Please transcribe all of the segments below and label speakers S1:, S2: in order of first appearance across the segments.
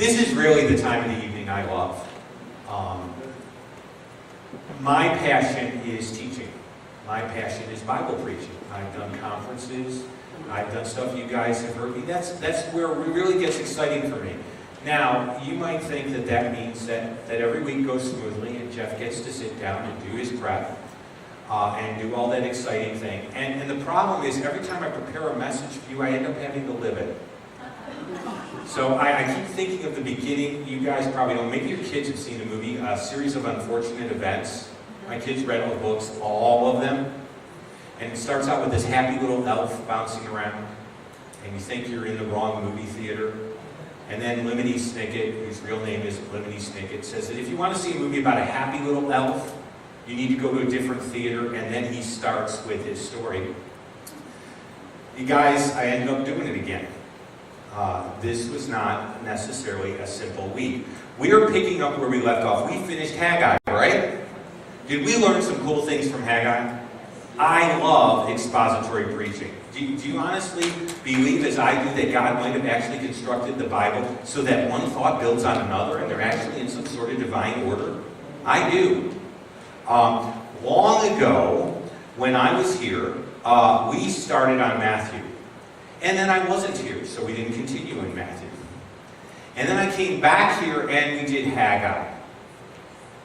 S1: This is really the time of the evening I love. My passion is teaching. My passion is Bible preaching. I've done conferences. I've done stuff you guys have heard me. That's where it really gets exciting for me. Now, you might think that that means that every week goes smoothly and Jeff gets to sit down and do his prep and do all that exciting thing. And the problem is, every time I prepare a message for you, I end up having to live it. So I keep thinking of the beginning. You guys probably know, maybe your kids have seen the movie, A Series of Unfortunate Events. My kids read all the books, all of them. And it starts out with this happy little elf bouncing around. And you think you're in the wrong movie theater. And then Lemony Snicket, whose real name is Lemony Snicket, says that if you want to see a movie about a happy little elf, you need to go to a different theater. And then he starts with his story. You guys, I ended up doing it again. This was not necessarily a simple week. We are picking up where we left off. We finished Haggai, right? Did we learn some cool things from Haggai? I love expository preaching. Do you honestly believe, as I do, that God might have actually constructed the Bible so that one thought builds on another and they're actually in some sort of divine order? I do. Long ago, when I was here, we started on Matthew. And then I wasn't here, so we didn't continue in Matthew. And then I came back here and we did Haggai.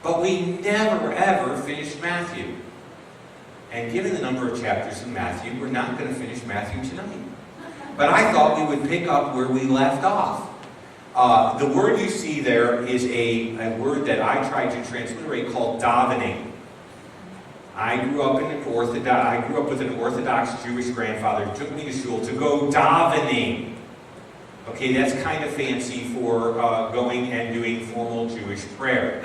S1: But we never, ever finished Matthew. And given the number of chapters in Matthew, we're not going to finish Matthew tonight. But I thought we would pick up where we left off. The word you see there is a word that I tried to transliterate called Davaning. I grew up with an Orthodox Jewish grandfather who took me to shul to go davening. Okay, that's kind of fancy for going and doing formal Jewish prayer.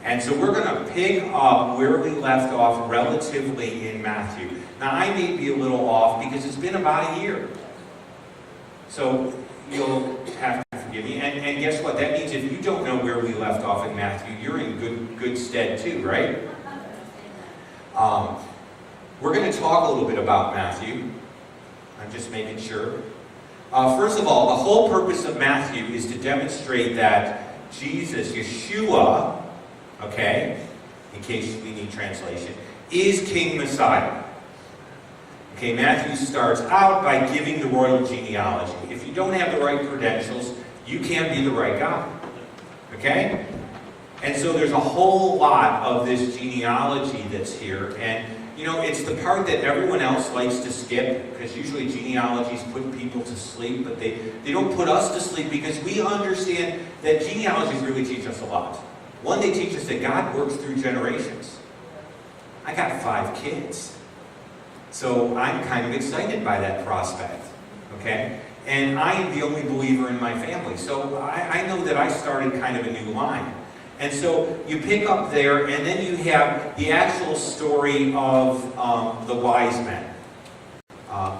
S1: And so we're going to pick up where we left off relatively in Matthew. Now, I may be a little off because it's been about a year. So you'll have to forgive me. And guess what? That means if you don't know where we left off in Matthew, you're in good stead too, right? We're going to talk a little bit about Matthew. I'm just making sure. First of all, the whole purpose of Matthew is to demonstrate that Jesus, Yeshua, okay, in case we need translation, is King Messiah. Okay, Matthew starts out by giving the royal genealogy. If you don't have the right credentials, you can't be the right guy. Okay? And so there's a whole lot of this genealogy that's here. And, you know, it's the part that everyone else likes to skip, because usually genealogies put people to sleep, but they don't put us to sleep because we understand that genealogies really teach us a lot. One, they teach us that God works through generations. I got 5 kids. So I'm kind of excited by that prospect. Okay? And I am the only believer in my family. So I know that I started kind of a new line. And so you pick up there, and then you have the actual story of the wise men,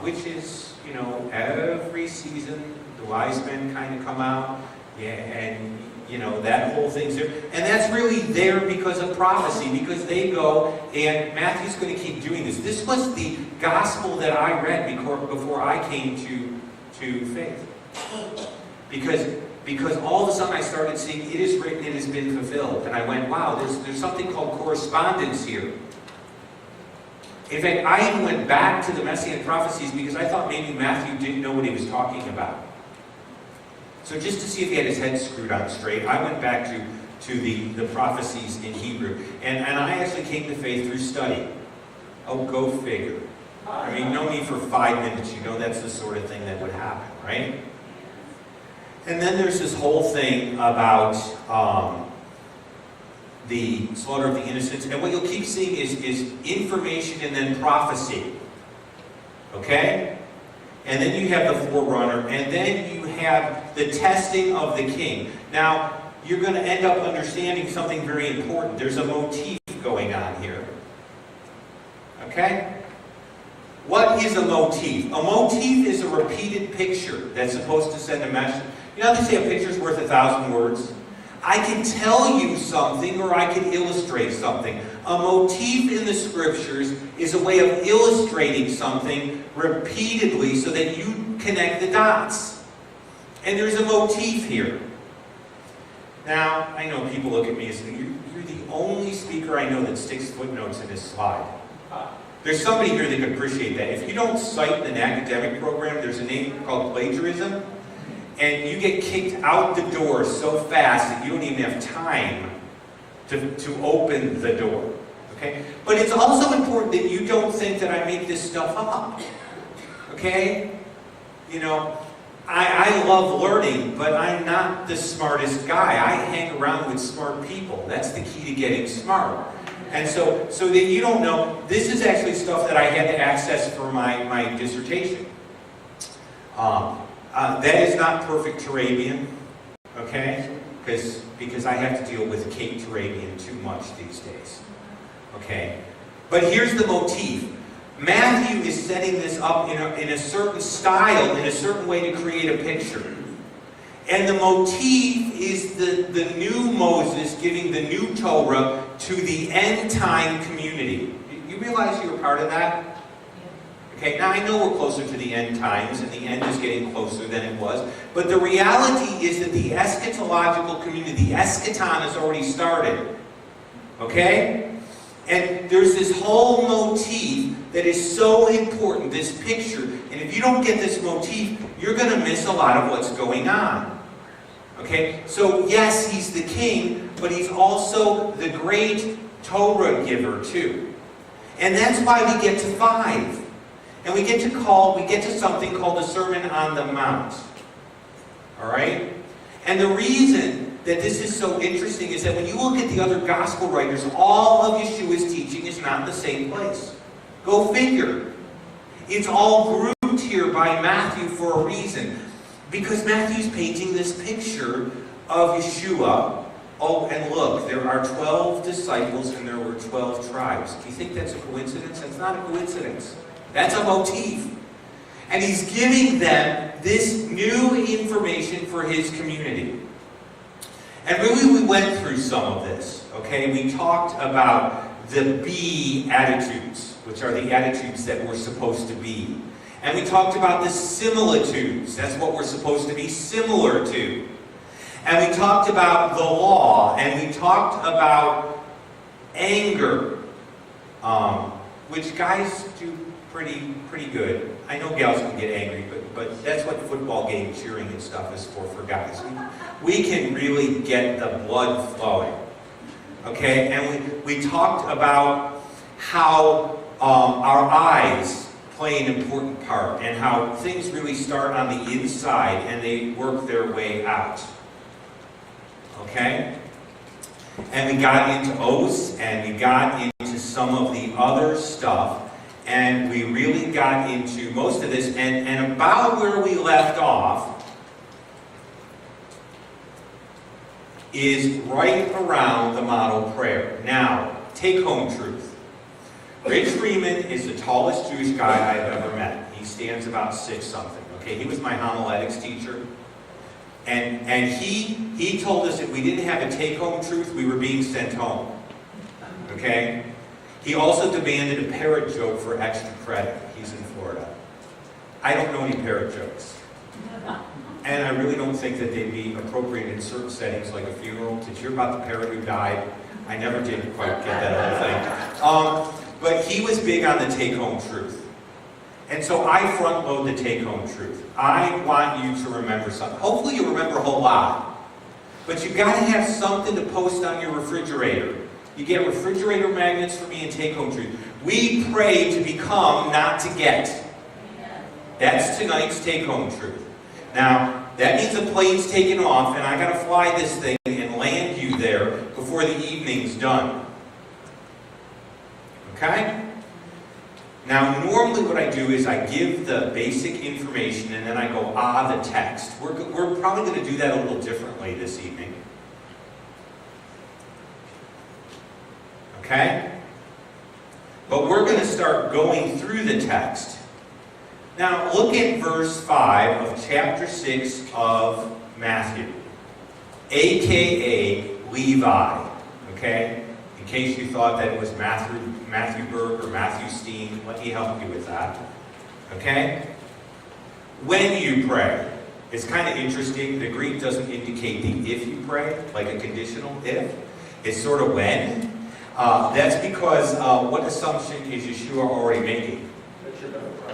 S1: which is, you know, every season the wise men kind of come out, yeah, and, you know, that whole thing's there. And that's really there because of prophecy, because they go, and Matthew's going to keep doing this. This was the gospel that I read before I came to faith. Because all of a sudden I started seeing, it is written, it has been fulfilled. And I went, wow, there's something called correspondence here. In fact, I even went back to the Messianic prophecies because I thought maybe Matthew didn't know what he was talking about. So just to see if he had his head screwed on straight, I went back to the prophecies in Hebrew. And I actually came to faith through study. Oh, go figure. I mean, no need for 5 minutes. You know that's the sort of thing that would happen, right? And then there's this whole thing about the slaughter of the innocents. And what you'll keep seeing is information and then prophecy. Okay? And then you have the forerunner. And then you have the testing of the king. Now, you're going to end up understanding something very important. There's a motif going on here. Okay? What is a motif? A motif is a repeated picture that's supposed to send a message. You know how they say a picture's worth 1,000 words? I can tell you something or I can illustrate something. A motif in the scriptures is a way of illustrating something repeatedly so that you connect the dots. And there's a motif here. Now, I know people look at me and say, you're the only speaker I know that sticks footnotes in his slide. There's somebody here that can appreciate that. If you don't cite an academic program, there's a name called plagiarism, and you get kicked out the door so fast that you don't even have time to open the door. Okay? But it's also important that you don't think that I make this stuff up. Okay? You know, I love learning, but I'm not the smartest guy. I hang around with smart people. That's the key to getting smart. And so that you don't know, this is actually stuff that I had to access for my dissertation. That is not perfect Turabian, okay? Because I have to deal with Cape Turabian too much these days, okay? But here's the motif. Matthew is setting this up in a certain style, in a certain way to create a picture. And the motif is the new Moses giving the new Torah to the end-time community. You realize you're a part of that? Okay, now I know we're closer to the end times, and the end is getting closer than it was, but the reality is that the eschatological community, the eschaton, has already started. Okay? And there's this whole motif that is so important, this picture, and if you don't get this motif, you're going to miss a lot of what's going on. Okay? So yes, he's the king, but he's also the great Torah giver too. And that's why we get to 5. And we get to something called the Sermon on the Mount. Alright? And the reason that this is so interesting is that when you look at the other gospel writers, all of Yeshua's teaching is not in the same place. Go figure. It's all grouped here by Matthew for a reason. Because Matthew's painting this picture of Yeshua. Oh, and look, there are 12 disciples and there were 12 tribes. Do you think that's a coincidence? That's not a coincidence. That's a motif. And he's giving them this new information for his community. And really we went through some of this. Okay, we talked about the be attitudes, which are the attitudes that we're supposed to be. And we talked about the similitudes. That's what we're supposed to be similar to. And we talked about the law. And we talked about anger, which guys do pretty good. I know gals can get angry, but that's what football game cheering and stuff is for guys. We can really get the blood flowing. Okay? And we talked about how our eyes play an important part, and how things really start on the inside and they work their way out. Okay? And we got into oaths, and we got into some of the other stuff, and we really got into most of this, and about where we left off is right around the model prayer. Now, take home truth. Rich Freeman is the tallest Jewish guy I've ever met. He stands about 6 something. Okay, he was my homiletics teacher. And he told us if we didn't have a take-home truth, we were being sent home. Okay? He also demanded a parrot joke for extra credit. He's in Florida. I don't know any parrot jokes. And I really don't think that they'd be appropriate in certain settings like a funeral. To hear about the parrot who died, I never did quite get that whole thing. But he was big on the take-home truth. And so I front-load the take-home truth. I want you to remember something. Hopefully you remember a whole lot. But you've got to have something to post on your refrigerator. You get refrigerator magnets for me and take-home truth. We pray to become, not to get. That's tonight's take-home truth. Now, that means the plane's taken off, and I got to fly this thing and land you there before the evening's done. Okay? Now, normally what I do is I give the basic information and then I go, the text. We're probably going to do that a little differently this evening. Okay? But we're going to start going through the text. Now, look at verse 5 of chapter 6 of Matthew. A.K.A. Levi. Okay? In case you thought that it was Matthew Berg or Matthew Steen, let me help you with that. Okay? When you pray. It's kind of interesting. The Greek doesn't indicate the if you pray, like a conditional if. It's sort of when. That's because what assumption is Yeshua already making?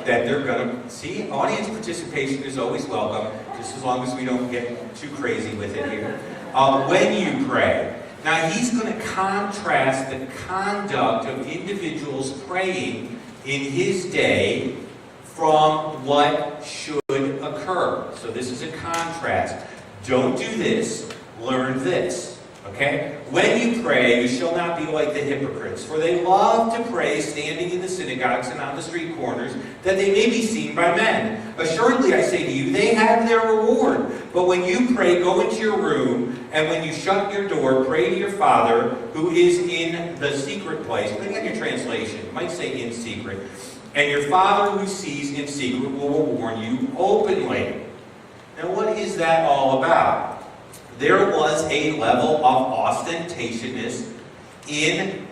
S1: That they're going to, see, audience participation is always welcome, just as long as we don't get too crazy with it here. When you pray. Now, he's going to contrast the conduct of individuals praying in his day from what should occur. So this is a contrast. Don't do this, learn this. Okay? When you pray, you shall not be like the hypocrites, for they love to pray standing in the synagogues and on the street corners, that they may be seen by men. Assuredly, I say to you, they have their reward. But when you pray, go into your room, and when you shut your door, pray to your Father, who is in the secret place. Look at your translation. It might say in secret. And your Father who sees in secret will reward you openly. Now, what is that all about? There was a level of ostentatiousness in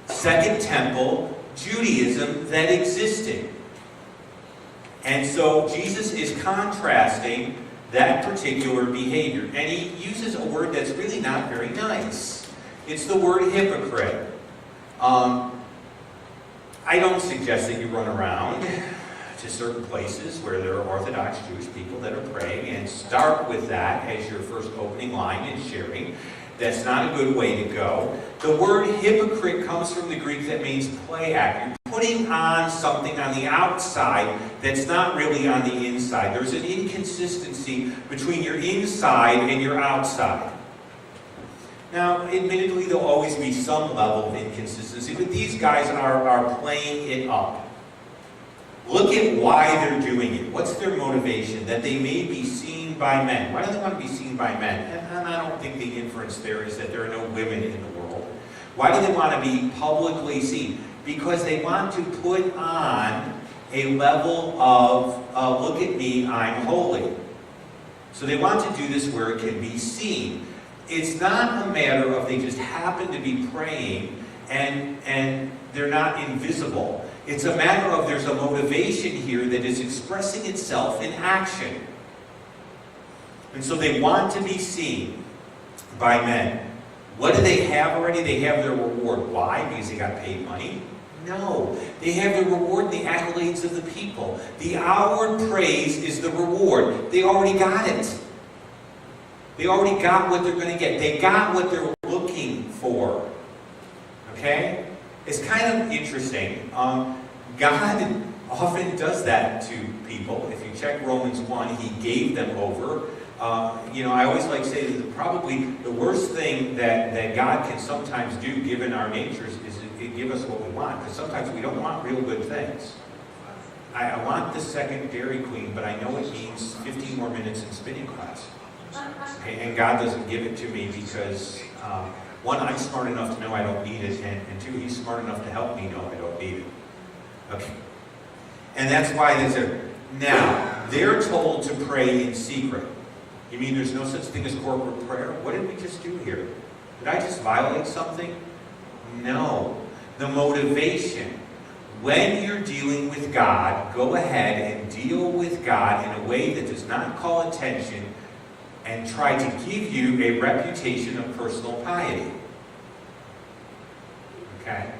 S1: Second Temple Judaism that existed. And so Jesus is contrasting that particular behavior. And he uses a word that's really not very nice. It's the word hypocrite. I don't suggest that you run around to certain places where there are Orthodox Jewish people that are praying and start with that as your first opening line in sharing. That's not a good way to go. The word hypocrite comes from the Greek that means play act. You're putting on something on the outside that's not really on the inside. There's an inconsistency between your inside and your outside. Now, admittedly, there'll always be some level of inconsistency, but these guys are playing it up. Look at why they're doing it. What's their motivation? That they may be seen by men. Why do they want to be seen by men? And I don't think the inference there is that there are no women in the world. Why do they want to be publicly seen? Because they want to put on a level of, look at me, I'm holy. So they want to do this where it can be seen. It's not a matter of they just happen to be praying and they're not invisible. It's a matter of there's a motivation here that is expressing itself in action. And so they want to be seen by men. What do they have already? They have their reward. Why? Because they got paid money? No. They have the reward, the accolades of the people. The outward praise is the reward. They already got it. They already got what they're going to get. They got what they're looking for. Okay? It's kind of interesting. God often does that to people. If you check Romans 1, he gave them over. I always like to say that probably the worst thing that God can sometimes do, given our natures, is give us what we want. Because sometimes we don't want real good things. I want the second Dairy Queen, but I know it means 15 more minutes in spinning class. Okay, and God doesn't give it to me because... one, I'm smart enough to know I don't need it, and two, he's smart enough to help me know I don't need it. Okay. And that's why there's a... Now, they're told to pray in secret. You mean there's no such thing as corporate prayer? What did we just do here? Did I just violate something? No. The motivation. When you're dealing with God, go ahead and deal with God in a way that does not call attention and try to give you a reputation of personal piety. Okay?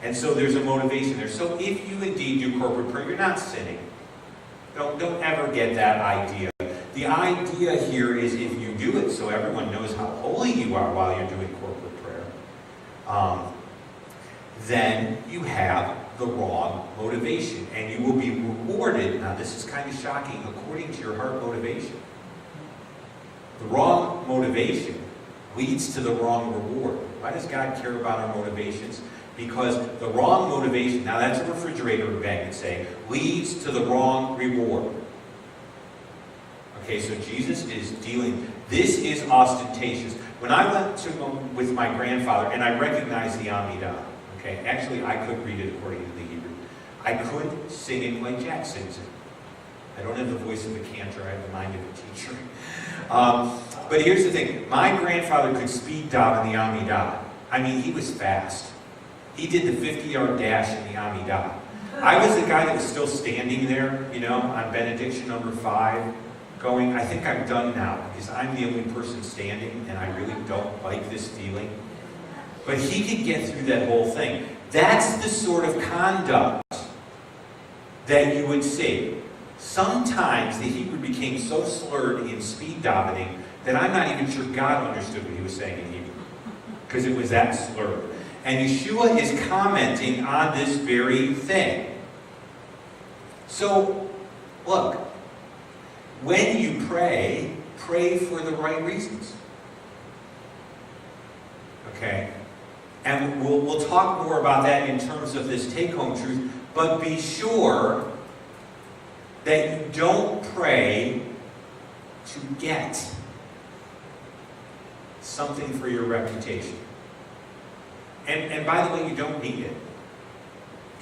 S1: And so there's a motivation there. So if you indeed do corporate prayer, you're not sinning. Don't ever get that idea. The idea here is if you do it so everyone knows how holy you are while you're doing corporate prayer, then you have the wrong motivation. And you will be rewarded, now this is kind of shocking, according to your heart motivation. The wrong motivation leads to the wrong reward. Why does God care about our motivations? Because the wrong motivation, now that's a refrigerator bag and say, leads to the wrong reward. Okay, so Jesus is dealing, this is ostentatious. When I went to with my grandfather, and I recognized the Amidah, okay, actually I could read it according to the Hebrew. I could sing it like Jack sings it. I don't have the voice of a cantor, I have the mind of a teacher. But here's the thing, my grandfather could speed daven the Amidah. I mean, he was fast. He did the 50-yard dash in the Amidah. I was the guy that was still standing there, on benediction number 5. going, I think I'm done now, because I'm the only person standing, and I really don't like this feeling. But he could get through that whole thing. That's the sort of conduct that you would see. Sometimes the Hebrew became so slurred in speed davening that I'm not even sure God understood what he was saying in Hebrew, because it was that slurred. And Yeshua is commenting on this very thing. So, look, when you pray, pray for the right reasons. Okay? And we'll talk more about that in terms of this take-home truth, but be sure that you don't pray to get something for your reputation. And by the way, you don't need it.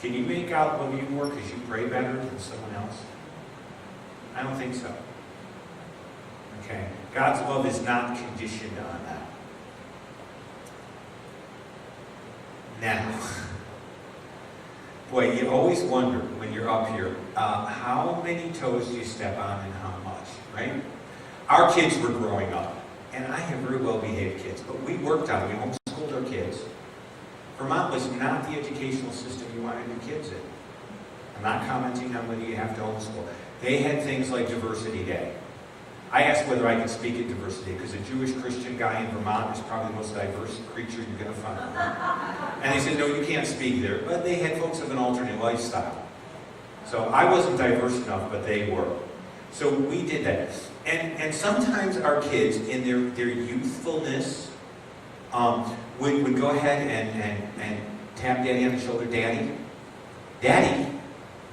S1: Can you make out love you more because you pray better than someone else? I don't think so. Okay? God's love is not conditioned on that. Now, boy, you always wonder when you're up here, how many toes do you step on and how much, right? Our kids were growing up, and I have very well-behaved kids, but we worked on it. We homeschooled our kids. Vermont was not the educational system you wanted your kids in. I'm not commenting on whether you have to homeschool. They had things like Diversity Day. I asked whether I could speak at Diversity Day, because a Jewish Christian guy in Vermont is probably the most diverse creature you're going to find. And they said, no, you can't speak there. But they had folks of an alternate lifestyle. So I wasn't diverse enough, but they were. So we did that. And sometimes our kids, in their youthfulness, would go ahead and tap Daddy on the shoulder. Daddy, Daddy,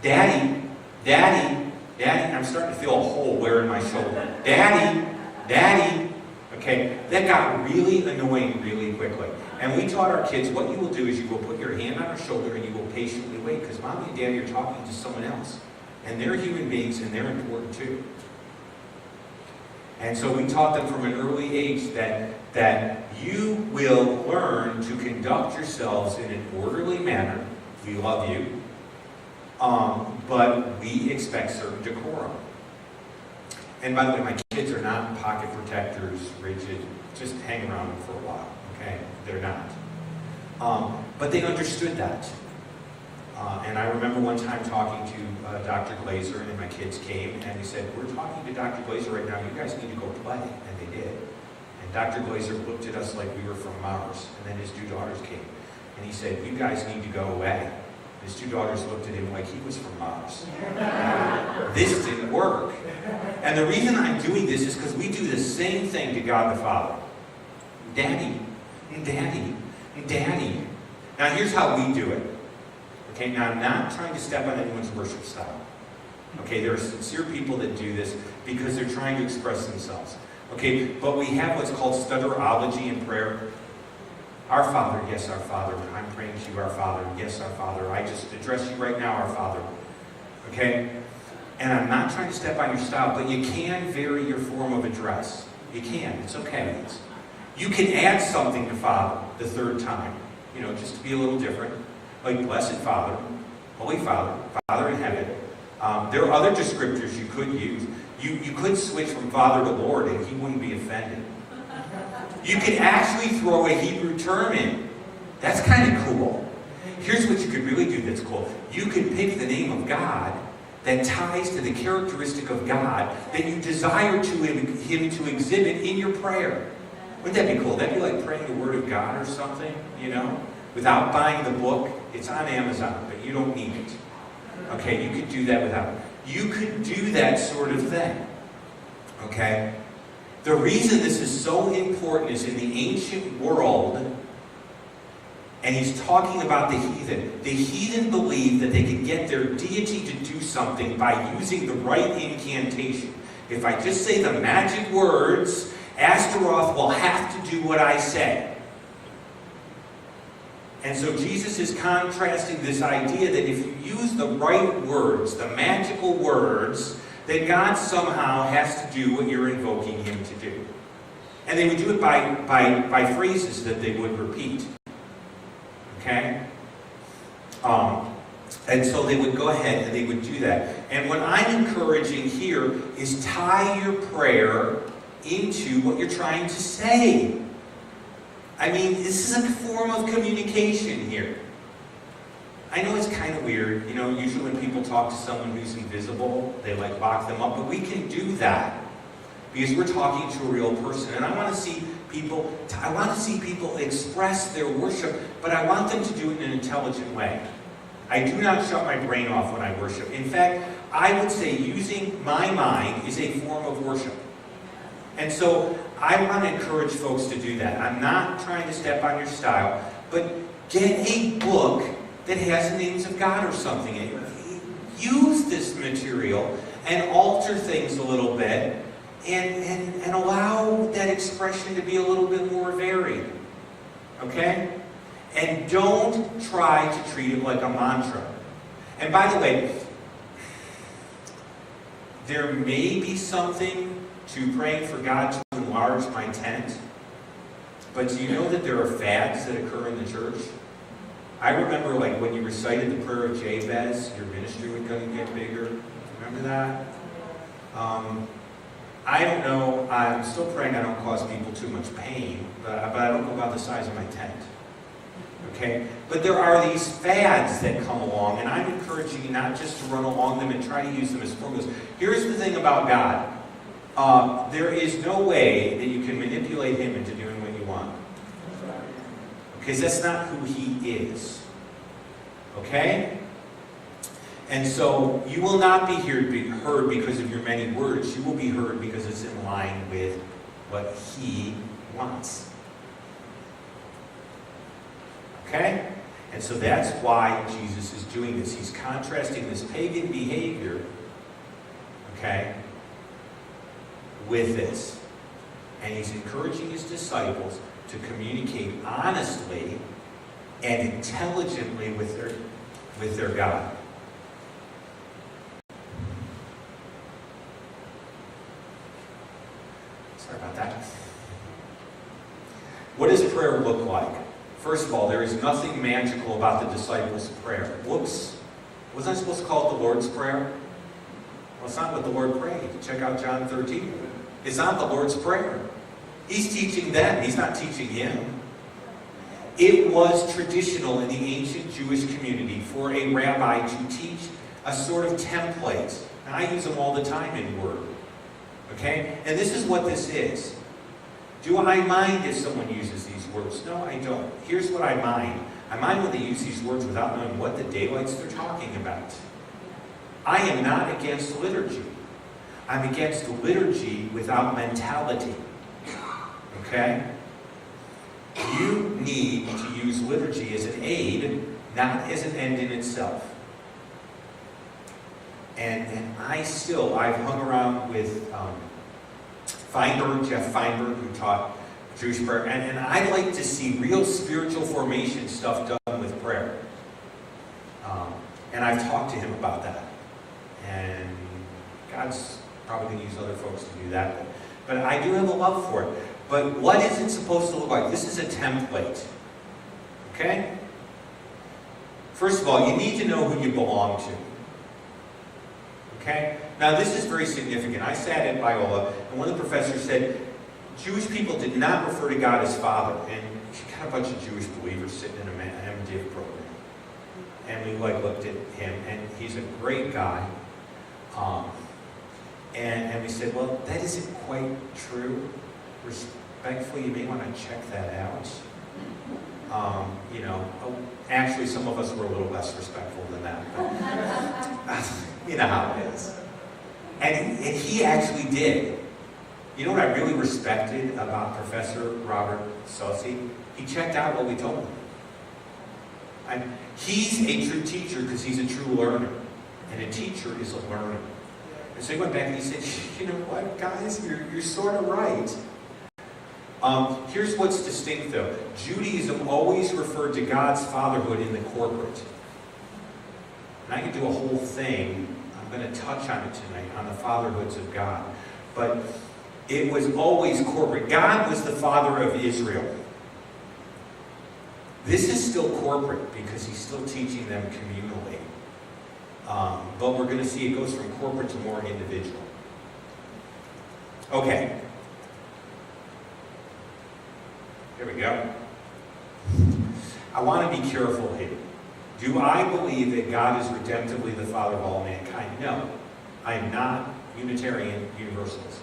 S1: Daddy, Daddy, Daddy. I'm starting to feel a hole wearing my shoulder. Daddy, Daddy. Okay, that got really annoying really quickly. And we taught our kids, what you will do is you will put your hand on her shoulder and you will patiently wait, because Mommy and Daddy are talking to someone else. And they're human beings and they're important too. And so we taught them from an early age that you will learn to conduct yourselves in an orderly manner. We love you. But we expect certain decorum. And by the way, my kids are not pocket protectors, rigid, just hang around them for a while, okay? They're not. But they understood that. And I remember one time talking to Dr. Glazer, and my kids came, and they said, we're talking to Dr. Glazer right now, you guys need to go play. And they did. And Dr. Glazer looked at us like we were from Mars, and then his two daughters came. And he said, you guys need to go away. His two daughters looked at him like he was from Mars. This didn't work. And the reason I'm doing this is because we do the same thing to God the Father. Daddy, Daddy, Daddy. Now here's how we do it. Okay, now I'm not trying to step on anyone's worship style. Okay, there are sincere people that do this because they're trying to express themselves. Okay, but we have what's called stutterology in prayer. Our Father, yes, our Father. I'm praying to you, our Father. Yes, our Father. I just address you right now, our Father. Okay? And I'm not trying to step on your style, but you can vary your form of address. You can. It's okay. You can add something to Father the third time. You know, just to be a little different. Like Blessed Father, Holy Father, Father in heaven. There are other descriptors you could use. You could switch from Father to Lord, and he wouldn't be offended. You could actually throw a Hebrew term in. That's kind of cool. Here's what you could really do that's cool. You could pick the name of God that ties to the characteristic of God that you desire him to exhibit in your prayer. Wouldn't that be cool? That'd be like praying the Word of God or something, you know? Without buying the book. It's on Amazon, but you don't need it. Okay, you could do that without it. You could do that sort of thing. Okay? The reason this is so important is in the ancient world, and he's talking about the heathen. The heathen believed that they could get their deity to do something by using the right incantation. If I just say the magic words, Astaroth will have to do what I say. And so Jesus is contrasting this idea that if you use the right words, the magical words, that God somehow has to do what you're invoking him to do. And they would do it by phrases that they would repeat. Okay? And so they would go ahead and they would do that. And what I'm encouraging here is tie your prayer into what you're trying to say. I mean, this is a form of communication here. I know it's kind of weird. You know, usually when people talk to someone who's invisible, they like lock them up. But we can do that because we're talking to a real person. And I want to see people express their worship, but I want them to do it in an intelligent way. I do not shut my brain off when I worship. In fact, I would say using my mind is a form of worship. And so I want to encourage folks to do that. I'm not trying to step on your style, but get a book that has the names of God or something. Use this material and alter things a little bit and allow that expression to be a little bit more varied. Okay? And don't try to treat it like a mantra. And by the way, there may be something to praying for God to enlarge my tent, but do you know that there are fads that occur in the church? I remember like when you recited the prayer of Jabez, your ministry was going to get bigger. Remember that? I don't know. I'm still praying I don't cause people too much pain, but I don't know about the size of my tent. Okay? But there are these fads that come along, and I'm encouraging you not just to run along them and try to use them as formulas. Here's the thing about God. There is no way that you can manipulate Him into doing what you want. Because that's not who He is. Okay? And so you will not be heard because of your many words. You will be heard because it's in line with what He wants. Okay? And so that's why Jesus is doing this. He's contrasting this pagan behavior, okay, with this. And He's encouraging His disciples to communicate honestly and intelligently with their God. Sorry about that. What does prayer look like? First of all, there is nothing magical about the disciples' prayer. Whoops. Wasn't I supposed to call it the Lord's Prayer? Well, it's not what the Lord prayed. Check out John 13. It's not the Lord's Prayer. He's teaching them. He's not teaching Him. It was traditional in the ancient Jewish community for a rabbi to teach a sort of template. And I use them all the time in Word. Okay? And this is what this is. Do I mind if someone uses these words? No, I don't. Here's what I mind. I mind when they use these words without knowing what the daylights they're talking about. I am not against liturgy. I'm against liturgy without mentality. Okay? You need to use liturgy as an aid, not as an end in itself. And I've hung around with Jeff Feinberg, who taught Jewish prayer, and I like to see real spiritual formation stuff done with prayer. And I've talked to him about that. And God's probably going to use other folks to do that. But I do have a love for it. But what is it supposed to look like? This is a template. Okay? First of all, you need to know who you belong to. Okay? Now, this is very significant. I sat in Biola, and one of the professors said, Jewish people did not refer to God as Father. And you got a bunch of Jewish believers sitting in an MDiv program. And we looked at him, and he's a great guy. And we said, well, that isn't quite true. Respectfully, you may want to check that out. Actually, some of us were a little less respectful than that. But you know how it is. And he actually did. You know what I really respected about Professor Robert Saucy? He checked out what we told him. He's a true teacher because he's a true learner. And a teacher is a learner. And so he went back and he said, you know what, guys, you're sort of right. Here's what's distinct, though. Judaism always referred to God's fatherhood in the corporate. And I could do a whole thing. I'm going to touch on it tonight, on the fatherhoods of God. But it was always corporate. God was the father of Israel. This is still corporate because He's still teaching them communally. But we're going to see it goes from corporate to more individual. Okay. Here we go. I want to be careful here. Do I believe that God is redemptively the Father of all mankind? No. I am not Unitarian Universalist.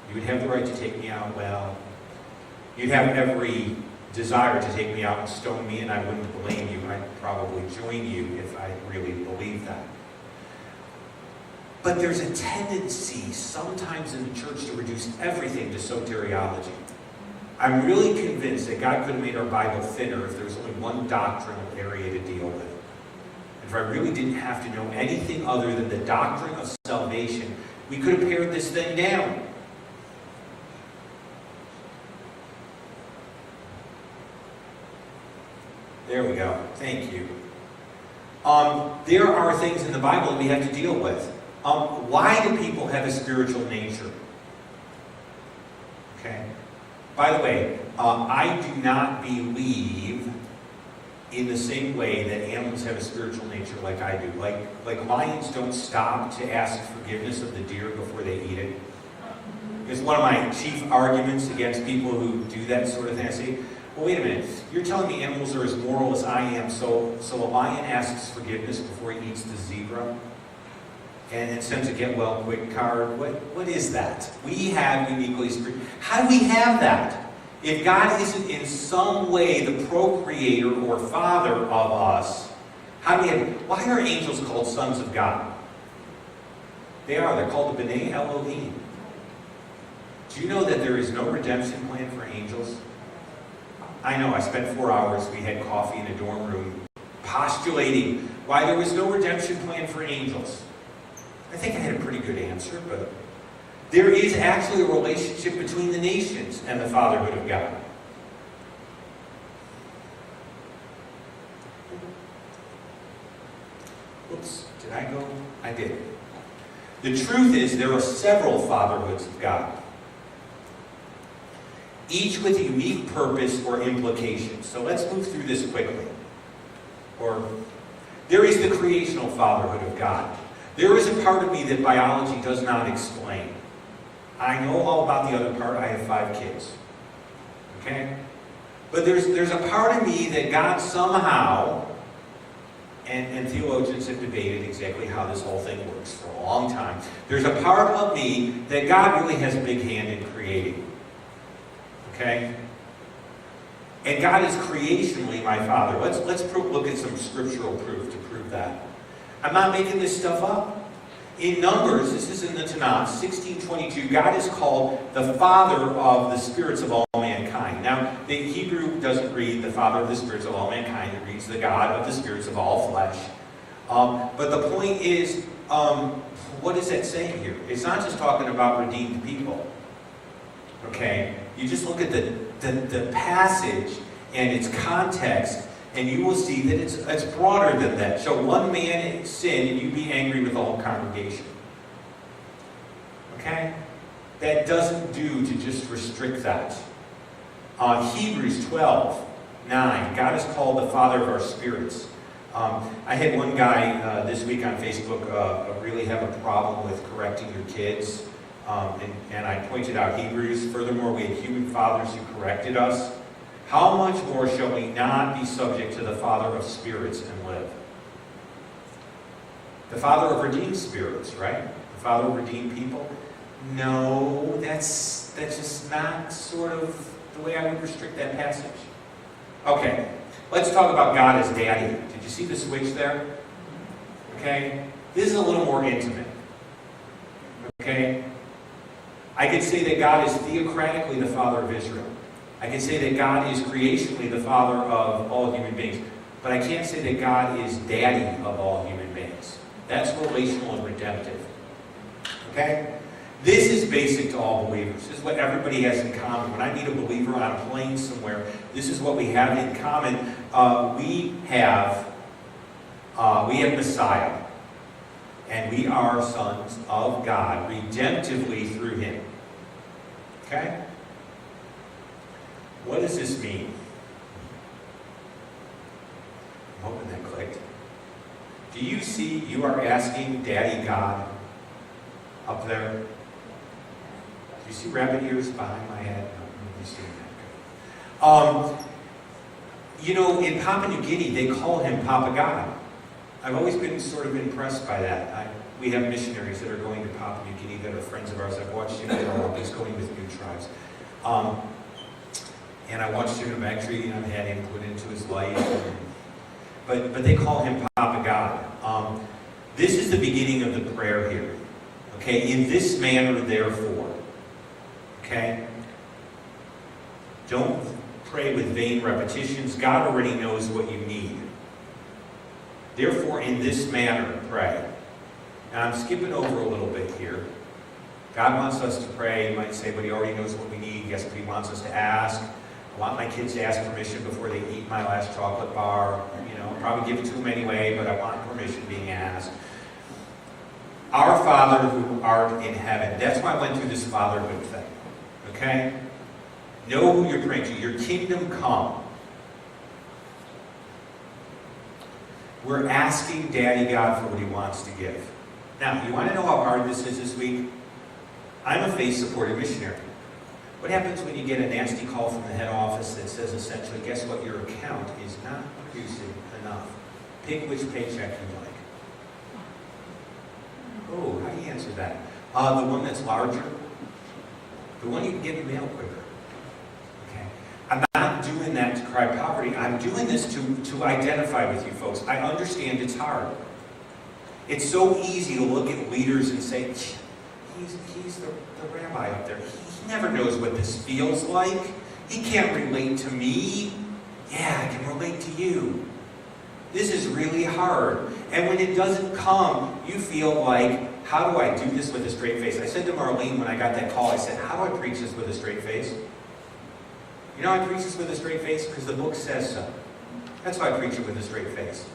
S1: You would have the right to take me out. Well, you'd have every desire to take me out and stone me, and I wouldn't blame you. I'd probably join you if I really believed that. But there's a tendency sometimes in the church to reduce everything to soteriology. I'm really convinced that God could have made our Bible thinner if there was only one doctrinal area to deal with. And if I really didn't have to know anything other than the doctrine of salvation, we could have pared this thing down. There we go. Thank you. There are things in the Bible that we have to deal with. Why do people have a spiritual nature? Okay. By the way, I do not believe in the same way that animals have a spiritual nature like I do. Like lions don't stop to ask forgiveness of the deer before they eat it. It's one of my chief arguments against people who do that sort of thing. I say, well, wait a minute. You're telling me animals are as moral as I am, so a lion asks forgiveness before he eats the zebra? And sends a get well quick card. What is that? We have uniquely spiritual. How do we have that? If God isn't in some way the procreator or father of us, how do we have? Why are angels called sons of God? They are. They're called the B'nai Elohim. Do you know that there is no redemption plan for angels? I know. I spent 4 hours. We had coffee in a dorm room postulating why there was no redemption plan for angels. I think I had a pretty good answer, but there is actually a relationship between the nations and the fatherhood of God. Oops, did I go? I did. The truth is there are several fatherhoods of God, each with a unique purpose or implication. So let's move through this quickly. There is the creational fatherhood of God. There is a part of me that biology does not explain. I know all about the other part. I have 5 kids. Okay? But there's a part of me that God somehow, and theologians have debated exactly how this whole thing works for a long time. There's a part of me that God really has a big hand in creating. Okay? And God is creationally my Father. Let's look at some scriptural proof to prove that. I'm not making this stuff up. In Numbers, this is in the Tanakh, 16:22, God is called the Father of the spirits of all mankind. Now, the Hebrew doesn't read the Father of the spirits of all mankind. It reads the God of the spirits of all flesh. But the point is, what is that saying here? It's not just talking about redeemed people. Okay? You just look at the passage and its context, and you will see that it's broader than that. So one man sin, and you be angry with the whole congregation. Okay? That doesn't do to just restrict that. Hebrews 12:9, God is called the Father of our spirits. I had one guy this week on Facebook really have a problem with correcting your kids. And I pointed out Hebrews. Furthermore, we had human fathers who corrected us. How much more shall we not be subject to the Father of spirits and live? The Father of redeemed spirits, right? The Father of redeemed people? No, that's just not sort of the way I would restrict that passage. Okay, let's talk about God as Daddy. Did you see the switch there? Okay, this is a little more intimate. Okay? I could say that God is theocratically the Father of Israel. I can say that God is creationally the Father of all human beings. But I can't say that God is Daddy of all human beings. That's relational and redemptive. Okay? This is basic to all believers. This is what everybody has in common. When I meet a believer on a plane somewhere, this is what we have in common. We have Messiah. And we are sons of God, redemptively through Him. Okay? What does this mean? I'm hoping that clicked. Do you see you are asking Daddy God up there? Do you see rabbit ears behind my head? No, you see that. You know, in Papua New Guinea, they call him Papa God. I've always been sort of impressed by that. We have missionaries that are going to Papua New Guinea that are friends of ours. I've watched him grow up. He's going with new tribes. And I watched him actually had him put into his life. But they call him Papa God. This is the beginning of the prayer here. Okay, in this manner, therefore. Okay? Don't pray with vain repetitions. God already knows what you need. Therefore, in this manner, pray. Now, I'm skipping over a little bit here. God wants us to pray. You might say, but he already knows what we need. Yes, but he wants us to ask. I want my kids to ask permission before they eat my last chocolate bar. You know, I'll probably give it to them anyway, but I want permission being asked. Our Father who art in heaven. That's why I went through this fatherhood thing. Okay? Know who you're praying to. Your kingdom come. We're asking Daddy God for what he wants to give. Now, you want to know how hard this is this week? I'm a faith-supported missionary. What happens when you get a nasty call from the head office that says essentially, guess what, your account is not producing enough. Pick which paycheck you like. Oh, how do you answer that? The one that's larger? The one you can get in the mail quicker. Okay. I'm not doing that to cry poverty. I'm doing this to identify with you folks. I understand it's hard. It's so easy to look at leaders and say, he's the rabbi up there. He never knows what this feels like. He can't relate to me. Yeah, I can relate to you. This is really hard. And when it doesn't come, you feel like, how do I do this with a straight face? I said to Marlene when I got that call, I said, how do I preach this with a straight face? You know how I preach this with a straight face? Because the book says so. That's why I preach it with a straight face.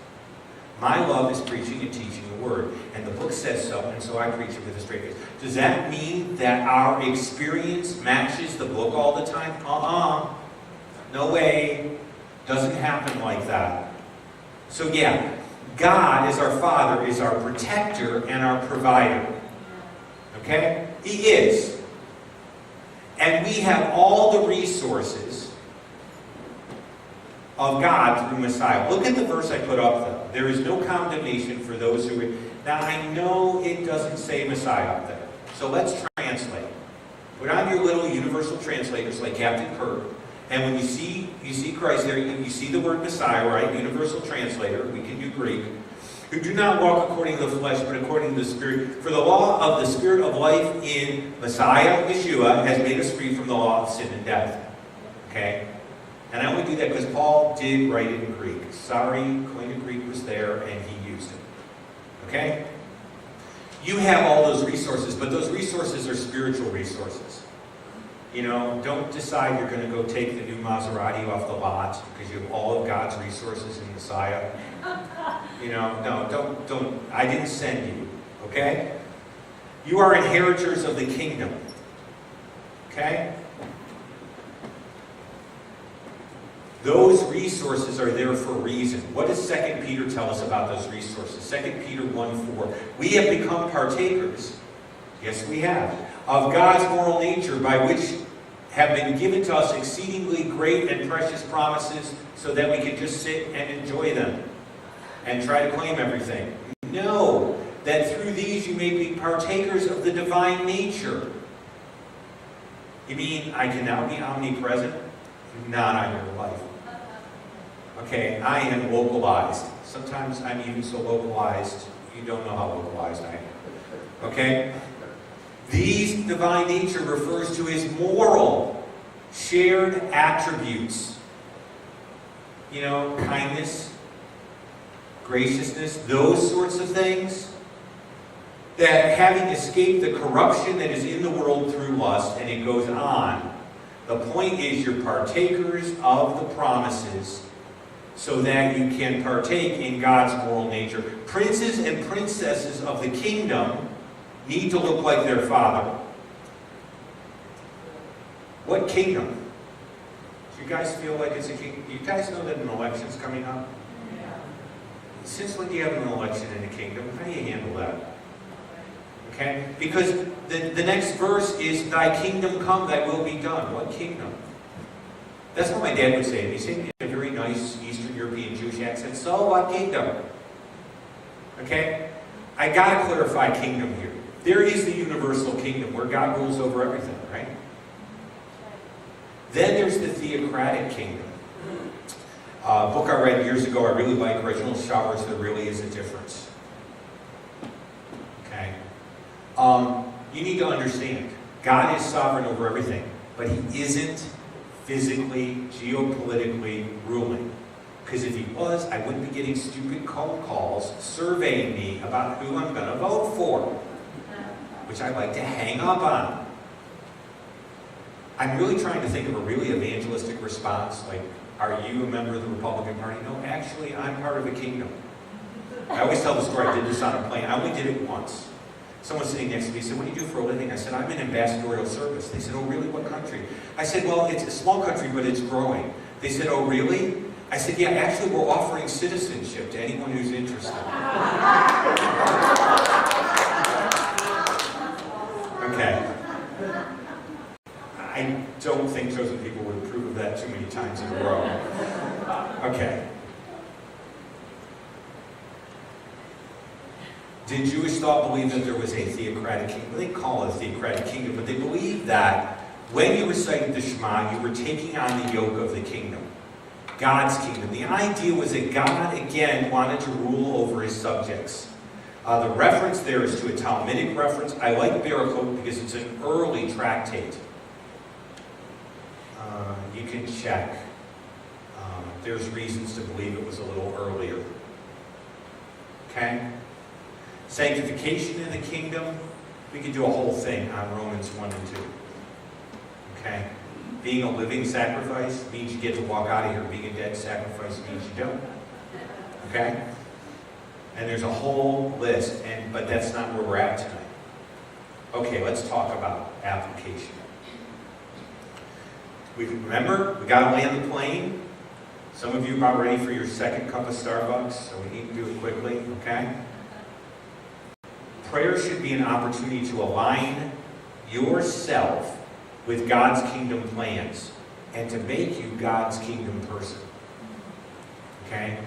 S1: My love is preaching and teaching the word, and the book says so, and so I preach it with a straight face. Does that mean that our experience matches the book all the time? No way. Doesn't happen like that. So yeah, God as our Father is our protector and our provider. Okay? He is. And we have all the resources of God through Messiah. Look at the verse I put up though. There is no condemnation for those who... Now I know it doesn't say Messiah up there. So let's translate. Put on your little universal translators like Captain Kirk. And when you see Christ there, you see the word Messiah, right? Universal translator. We can do Greek. Who do not walk according to the flesh, but according to the Spirit. For the law of the Spirit of life in Messiah, Yeshua, has made us free from the law of sin and death. Okay? And I only do that because Paul did write it in Greek. Sorry, Koine Greek was there and he used it. Okay? You have all those resources, but those resources are spiritual resources. You know, don't decide you're going to go take the new Maserati off the lot because you have all of God's resources in Messiah. You know, no, don't. I didn't send you. Okay? You are inheritors of the kingdom. Okay? Those resources are there for a reason. What does 2 Peter tell us about those resources? 2 Peter 1:4. We have become partakers, yes we have, of God's moral nature by which have been given to us exceedingly great and precious promises so that we can just sit and enjoy them and try to claim everything. No, that through these you may be partakers of the divine nature. You mean I can now be omnipresent? Not on your life. Okay, I am localized. Sometimes I'm even so localized, you don't know how localized I am. Okay? These divine nature refers to his moral, shared attributes. You know, kindness, graciousness, those sorts of things. That having escaped the corruption that is in the world through lust, and it goes on, the point is you're partakers of the promises so that you can partake in God's moral nature. Princes and princesses of the kingdom need to look like their father. What kingdom? Do you guys feel like it's a kingdom? You guys know that an election's coming up? Since when do you have an election in the kingdom? How do you handle that? Okay? Because the next verse is, thy kingdom come, thy will be done. What kingdom? That's what my dad would say. He'd say in a very nice Eastern European Jewish accent, so what kingdom? Okay? I got to clarify kingdom here. There is the universal kingdom where God rules over everything, right? Then there's the theocratic kingdom. A book I read years ago I really like, Reginald Showers, There Really Is a Difference. Okay? You need to understand, God is sovereign over everything, but He isn't physically, geopolitically ruling. Because if He was, I wouldn't be getting stupid cold calls surveying me about who I'm going to vote for, which I like to hang up on. I'm really trying to think of a really evangelistic response, like, are you a member of the Republican Party? No, actually, I'm part of a kingdom. I always tell the story, I did this on a plane. I only did it once. Someone sitting next to me said, what do you do for a living? I said, I'm in ambassadorial service. They said, oh, really? What country? I said, well, it's a small country, but it's growing. They said, oh, really? I said, yeah, actually, we're offering citizenship to anyone who's interested. Okay. I don't think chosen people would approve of that too many times in a row. Okay. Did Jewish thought believe that there was a theocratic kingdom? They call it a theocratic kingdom, but they believed that when you recited the Shema, you were taking on the yoke of the kingdom. God's kingdom. The idea was that God, again, wanted to rule over His subjects. The reference there is to a Talmudic reference. I like Barakot because it's an early tractate. You can check. There's reasons to believe it was a little earlier. Okay? Sanctification in the kingdom. We could do a whole thing on Romans 1 and 2. Okay? Being a living sacrifice means you get to walk out of here. Being a dead sacrifice means you don't. Okay? And there's a whole list, but that's not where we're at tonight. Okay, let's talk about application. Remember, we got to land the plane. Some of you are about ready for your second cup of Starbucks, so we need to do it quickly, okay? Prayer should be an opportunity to align yourself with God's kingdom plans and to make you God's kingdom person. Okay?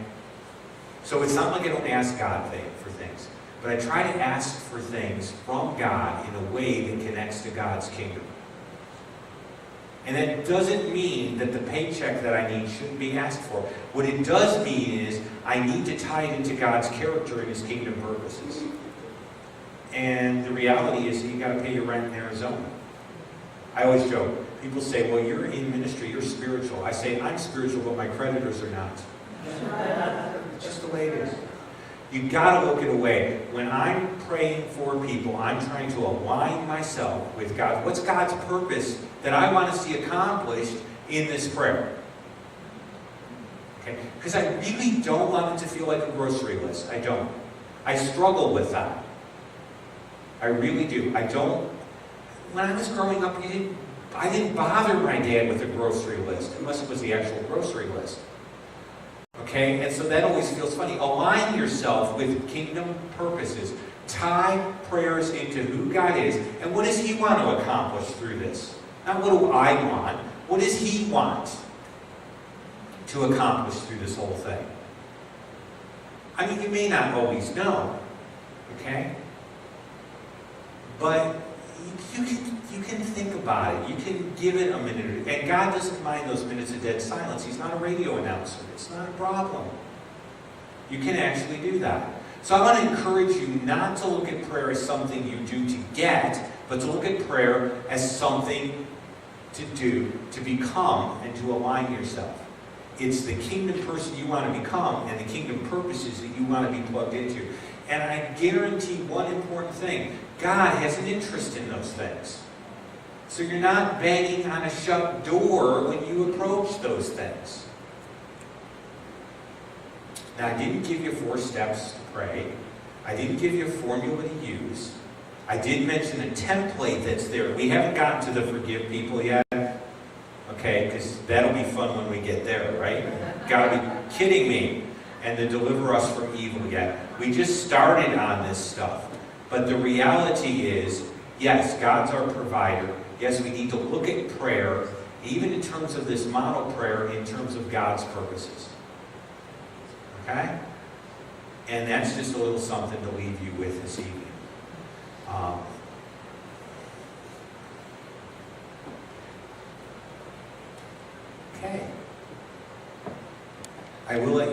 S1: So it's not like I don't ask God for things, but I try to ask for things from God in a way that connects to God's kingdom. And that doesn't mean that the paycheck that I need shouldn't be asked for. What it does mean is I need to tie it into God's character and His kingdom purposes. And the reality is you got to pay your rent in Arizona. I always joke. People say, well, you're in ministry, you're spiritual. I say, I'm spiritual, but my creditors are not. It's just the way it is. You've got to look at a way. When I'm praying for people, I'm trying to align myself with God. What's God's purpose that I want to see accomplished in this prayer? Okay? Because I really don't want it to feel like a grocery list. I don't. I struggle with that. I really do. I don't. When I was growing up, I didn't bother my dad with a grocery list, unless it was the actual grocery list. Okay? And so that always feels funny. Align yourself with kingdom purposes. Tie prayers into who God is, and what does He want to accomplish through this? Not what do I want. What does He want to accomplish through this whole thing? I mean, you may not always know. Okay? But you can think about it. You can give it a minute. And God doesn't mind those minutes of dead silence. He's not a radio announcer. It's not a problem. You can actually do that. So I want to encourage you not to look at prayer as something you do to get, but to look at prayer as something to do, to become, and to align yourself. It's the kingdom person you want to become and the kingdom purposes that you want to be plugged into. And I guarantee one important thing. God has an interest in those things. So you're not banging on a shut door when you approach those things. Now, I didn't give you 4 steps to pray. I didn't give you a formula to use. I did mention a template that's there. We haven't gotten to the forgive people yet. Okay, because that'll be fun when we get there, right? Gotta be kidding me. and to deliver us from evil yet. We just started on this stuff. But the reality is, yes, God's our provider. Yes, we need to look at prayer, even in terms of this model prayer, in terms of God's purposes. Okay? And that's just a little something to leave you with this evening. Okay. I will let you